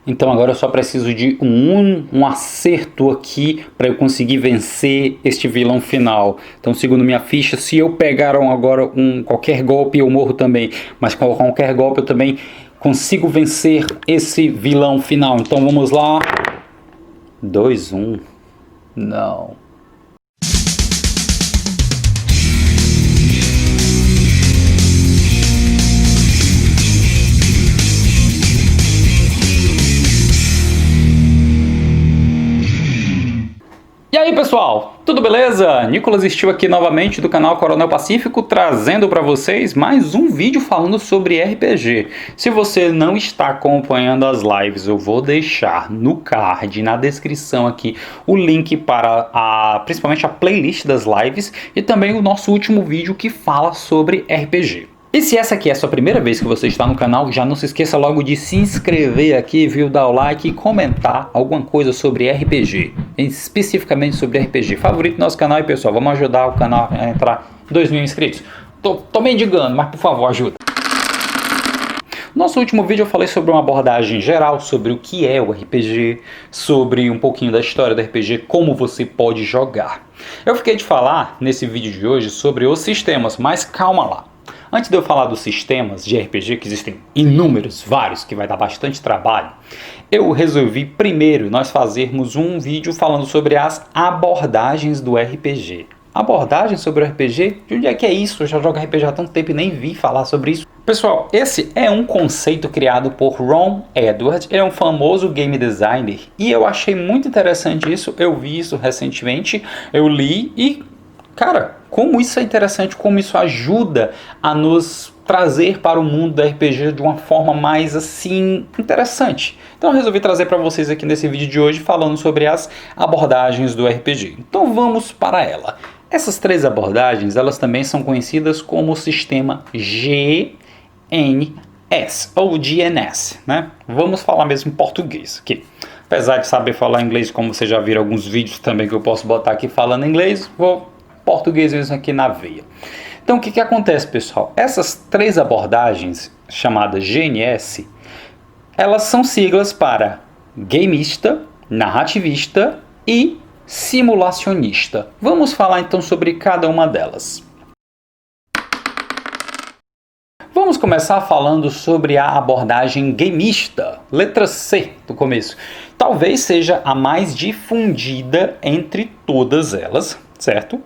Então agora eu só preciso de um acerto aqui para eu conseguir vencer este vilão final. Então, segundo minha ficha, se eu pegar agora qualquer golpe, eu morro também. Mas com qualquer golpe eu também consigo vencer esse vilão final. Então vamos lá. 2-1. Não. E aí pessoal, tudo beleza? Nicolas Steel aqui novamente do canal Coronel Pacífico, trazendo para vocês mais um vídeo falando sobre RPG. Se você não está acompanhando as lives, eu vou deixar no card, na descrição aqui, o link para principalmente a playlist das lives e também o nosso último vídeo que fala sobre RPG. E se essa aqui é a sua primeira vez que você está no canal, já não se esqueça logo de se inscrever aqui, viu, dar o like e comentar alguma coisa sobre RPG, especificamente sobre RPG. Favorite nosso canal e pessoal, vamos ajudar o canal a entrar em 2.000 inscritos. Tô mendigando, mas por favor, ajuda. No nosso último vídeo eu falei sobre uma abordagem geral, sobre o que é o RPG, sobre um pouquinho da história do RPG, como você pode jogar. Eu fiquei de falar nesse vídeo de hoje sobre os sistemas, mas calma lá. Antes de eu falar dos sistemas de RPG, que existem inúmeros, vários, que vai dar bastante trabalho, eu resolvi primeiro nós fazermos um vídeo falando sobre as abordagens do RPG. Abordagens sobre o RPG? De onde é que é isso? Eu já jogo RPG há tanto tempo e nem vi falar sobre isso. Pessoal, esse é um conceito criado por Ron Edwards, ele é um famoso game designer, e eu achei muito interessante isso, eu vi isso recentemente, eu li e... cara, como isso é interessante, como isso ajuda a nos trazer para o mundo da RPG de uma forma mais assim interessante. Então eu resolvi trazer para vocês aqui nesse vídeo de hoje falando sobre as abordagens do RPG. Então vamos para ela. Essas três abordagens, elas também são conhecidas como o sistema GNS ou GNS, né? Vamos falar mesmo em português aqui. Apesar de saber falar inglês, como vocês já viram alguns vídeos também que eu posso botar aqui falando inglês, vou português mesmo aqui na veia. Então o que acontece, pessoal? Essas três abordagens chamadas GNS, elas são siglas para gameista, narrativista e simulacionista. Vamos falar então sobre cada uma delas. Vamos começar falando sobre a abordagem gameista, letra C do começo. Talvez seja a mais difundida entre todas elas, certo?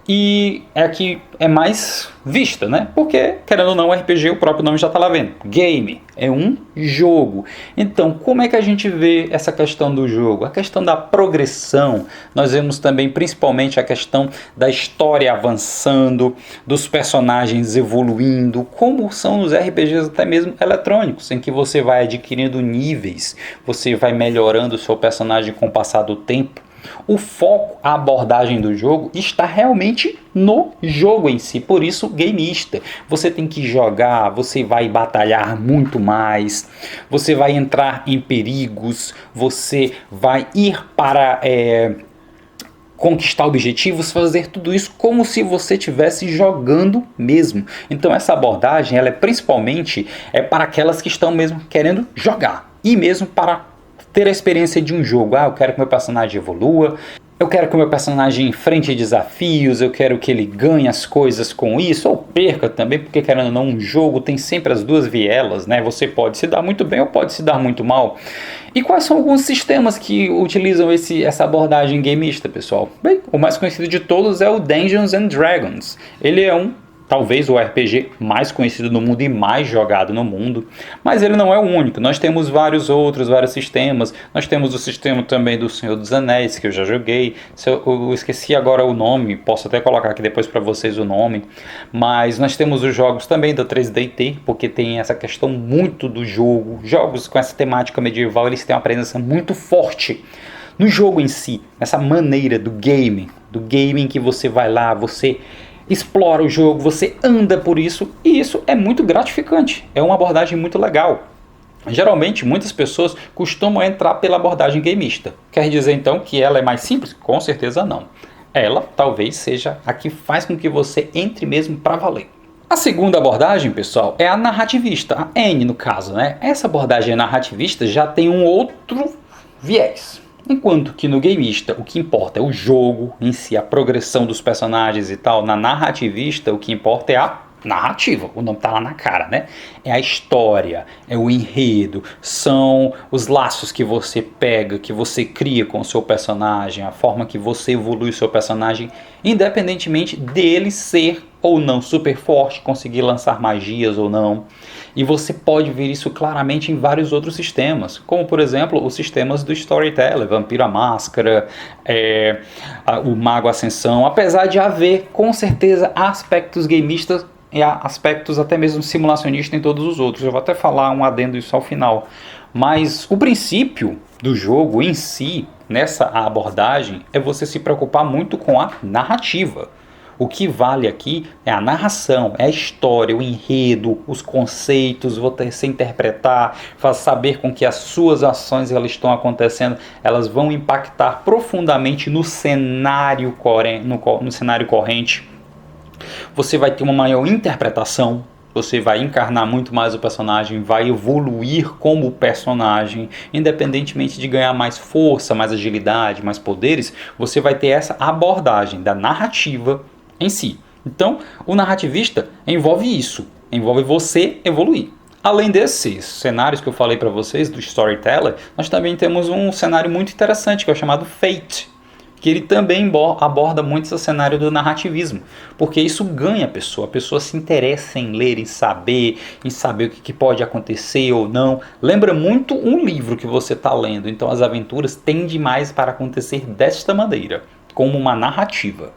E é a que é mais vista, né? Porque, querendo ou não, o RPG, o próprio nome já está lá vendo. Game é um jogo. Então, como é que a gente vê essa questão do jogo? A questão da progressão. Nós vemos também, principalmente, a questão da história avançando, dos personagens evoluindo, como são os RPGs até mesmo eletrônicos, em que você vai adquirindo níveis, você vai melhorando o seu personagem com o passar do tempo. O foco, a abordagem do jogo está realmente no jogo em si, por isso gameista. Você tem que jogar, você vai batalhar muito mais, você vai entrar em perigos, você vai ir para conquistar objetivos, fazer tudo isso como se você estivesse jogando mesmo. Então essa abordagem ela é principalmente para aquelas que estão mesmo querendo jogar e mesmo para ter a experiência de um jogo. Eu quero que meu personagem evolua, eu quero que o meu personagem enfrente desafios, eu quero que ele ganhe as coisas com isso, ou perca também, porque querendo ou não, um jogo tem sempre as duas vielas, né? Você pode se dar muito bem ou pode se dar muito mal. E quais são alguns sistemas que utilizam essa abordagem gameista, pessoal? Bem, o mais conhecido de todos é o Dungeons and Dragons. Ele é talvez o RPG mais conhecido no mundo e mais jogado no mundo, mas ele não é o único. Nós temos vários sistemas. Nós temos o sistema também do Senhor dos Anéis, que eu já joguei. Eu esqueci agora o nome, posso até colocar aqui depois para vocês o nome. Mas nós temos os jogos também da 3DT, porque tem essa questão muito do jogo. Jogos com essa temática medieval, eles têm uma presença muito forte no jogo em si, essa maneira do game em que você vai lá, você explora o jogo, você anda por isso, e isso é muito gratificante, é uma abordagem muito legal. Geralmente, muitas pessoas costumam entrar pela abordagem gameista. Quer dizer então que ela é mais simples? Com certeza não. Ela talvez seja a que faz com que você entre mesmo para valer. A segunda abordagem, pessoal, é a narrativista, a N no caso, né? Essa abordagem narrativista já tem um outro viés. Enquanto que no gameista o que importa é o jogo em si, a progressão dos personagens e tal, na narrativista o que importa é a narrativa, o nome tá lá na cara, né? É a história, é o enredo, são os laços que você pega, que você cria com o seu personagem, a forma que você evolui o seu personagem, independentemente dele ser ou não super forte, conseguir lançar magias ou não. E você pode ver isso claramente em vários outros sistemas, como por exemplo os sistemas do Storyteller, Vampiro à Máscara, o Mago Ascensão, apesar de haver com certeza aspectos gameistas e aspectos até mesmo simulacionistas em todos os outros. Eu vou até falar um adendo isso ao final. Mas o princípio do jogo em si, nessa abordagem, é você se preocupar muito com a narrativa. O que vale aqui é a narração, é a história, o enredo, os conceitos, você interpretar, saber com que as suas ações elas estão acontecendo, elas vão impactar profundamente no cenário corrente. Você vai ter uma maior interpretação, você vai encarnar muito mais o personagem, vai evoluir como personagem, independentemente de ganhar mais força, mais agilidade, mais poderes, você vai ter essa abordagem da narrativa em si. Então, o narrativista envolve isso, envolve você evoluir. Além desses cenários que eu falei para vocês, do Storyteller, nós também temos um cenário muito interessante, que é o chamado Fate, que ele também aborda muito esse cenário do narrativismo, porque isso ganha a pessoa se interessa em ler, em saber o que pode acontecer ou não. Lembra muito um livro que você está lendo, então as aventuras tendem mais para acontecer desta maneira, como uma narrativa.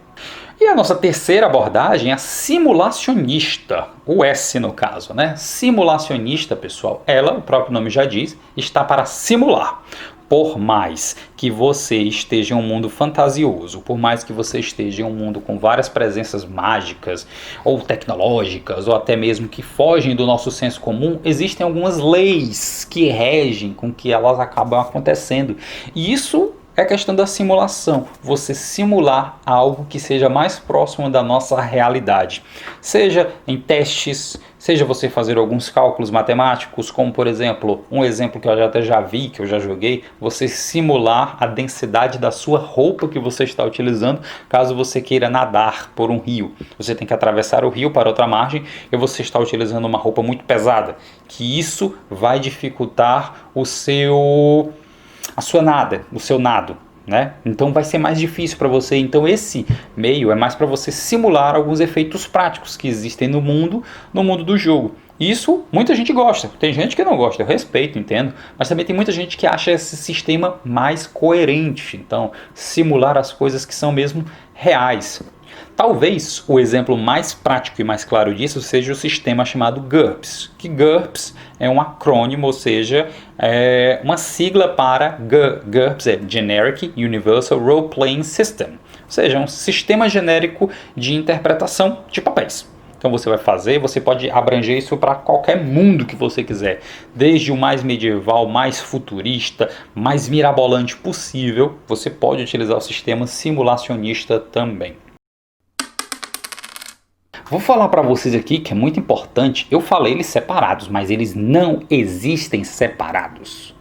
E a nossa terceira abordagem é a simulacionista, o S no caso, né? Simulacionista, pessoal, ela, o próprio nome já diz, está para simular. Por mais que você esteja em um mundo fantasioso, por mais que você esteja em um mundo com várias presenças mágicas ou tecnológicas, ou até mesmo que fogem do nosso senso comum, existem algumas leis que regem com que elas acabam acontecendo. E isso é a questão da simulação, você simular algo que seja mais próximo da nossa realidade. Seja em testes, seja você fazer alguns cálculos matemáticos, como por exemplo, um exemplo que eu até já vi, que eu já joguei, você simular a densidade da sua roupa que você está utilizando, caso você queira nadar por um rio. Você tem que atravessar o rio para outra margem e você está utilizando uma roupa muito pesada, que isso vai dificultar o seu nado, né? Então vai ser mais difícil para você. Então esse meio é mais para você simular alguns efeitos práticos que existem no mundo do jogo. Isso muita gente gosta, tem gente que não gosta, eu respeito, entendo, mas também tem muita gente que acha esse sistema mais coerente. Então simular as coisas que são mesmo reais. Talvez o exemplo mais prático e mais claro disso seja o sistema chamado GURPS, que GURPS é um acrônimo, ou seja, é uma sigla para GURPS, é Generic Universal Role Playing System, ou seja, um sistema genérico de interpretação de papéis. Então você pode abranger isso para qualquer mundo que você quiser, desde o mais medieval, mais futurista, mais mirabolante possível, você pode utilizar o sistema simulacionista também. Vou falar para vocês aqui que é muito importante, eu falei eles separados, mas eles não existem separados.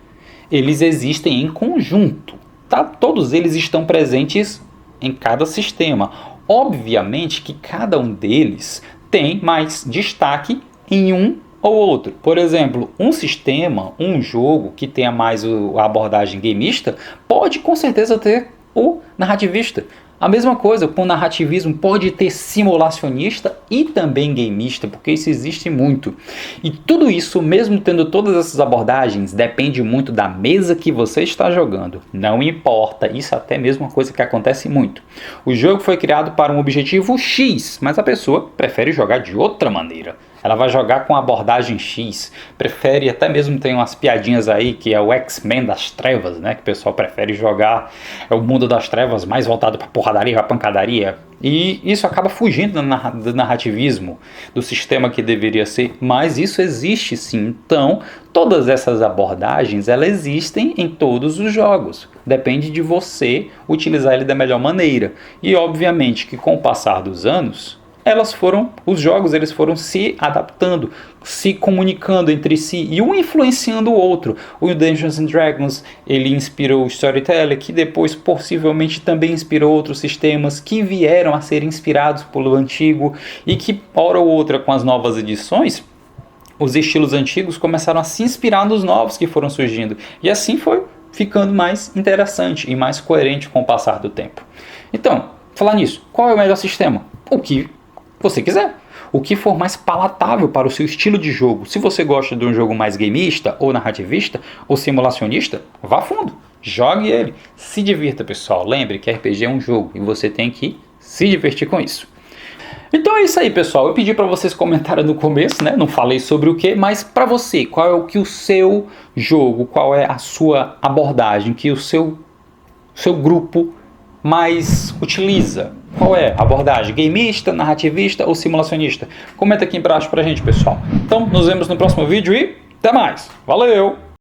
Eles existem em conjunto, tá? Todos eles estão presentes em cada sistema. Obviamente que cada um deles tem mais destaque em um ou outro. Por exemplo, um sistema, um jogo que tenha mais a abordagem gameista, pode com certeza ter o narrativista. A mesma coisa com o narrativismo, pode ter simulacionista e também gameista, porque isso existe muito. E tudo isso, mesmo tendo todas essas abordagens, depende muito da mesa que você está jogando. Não importa, isso é até mesmo uma coisa que acontece muito. O jogo foi criado para um objetivo X, mas a pessoa prefere jogar de outra maneira. Ela vai jogar com abordagem X, prefere, até mesmo tem umas piadinhas aí, que é o X-Men das trevas, né? Que o pessoal prefere jogar, é o mundo das trevas mais voltado para porradaria, para pancadaria. E isso acaba fugindo do narrativismo, do sistema que deveria ser, mas isso existe sim. Então, todas essas abordagens, elas existem em todos os jogos. Depende de você utilizar ele da melhor maneira. E obviamente que com o passar dos anos, os jogos eles foram se adaptando, se comunicando entre si e um influenciando o outro. O Dungeons and Dragons, ele inspirou o Storyteller, que depois possivelmente também inspirou outros sistemas que vieram a ser inspirados pelo antigo e que, hora ou outra, com as novas edições, os estilos antigos começaram a se inspirar nos novos que foram surgindo. E assim foi ficando mais interessante e mais coerente com o passar do tempo. Então, falar nisso, qual é o melhor sistema? O que você quiser. O que for mais palatável para o seu estilo de jogo. Se você gosta de um jogo mais gameista, ou narrativista, ou simulacionista, vá fundo. Jogue ele. Se divirta, pessoal. Lembre que RPG é um jogo e você tem que se divertir com isso. Então é isso aí, pessoal. Eu pedi para vocês comentarem no começo, né? Não falei sobre o que, mas para você, qual é o seu jogo, qual é a sua abordagem, que o seu grupo mais utiliza? Qual é a abordagem? Gameista, narrativista ou simulacionista? Comenta aqui embaixo pra gente, pessoal. Então, nos vemos no próximo vídeo e até mais. Valeu!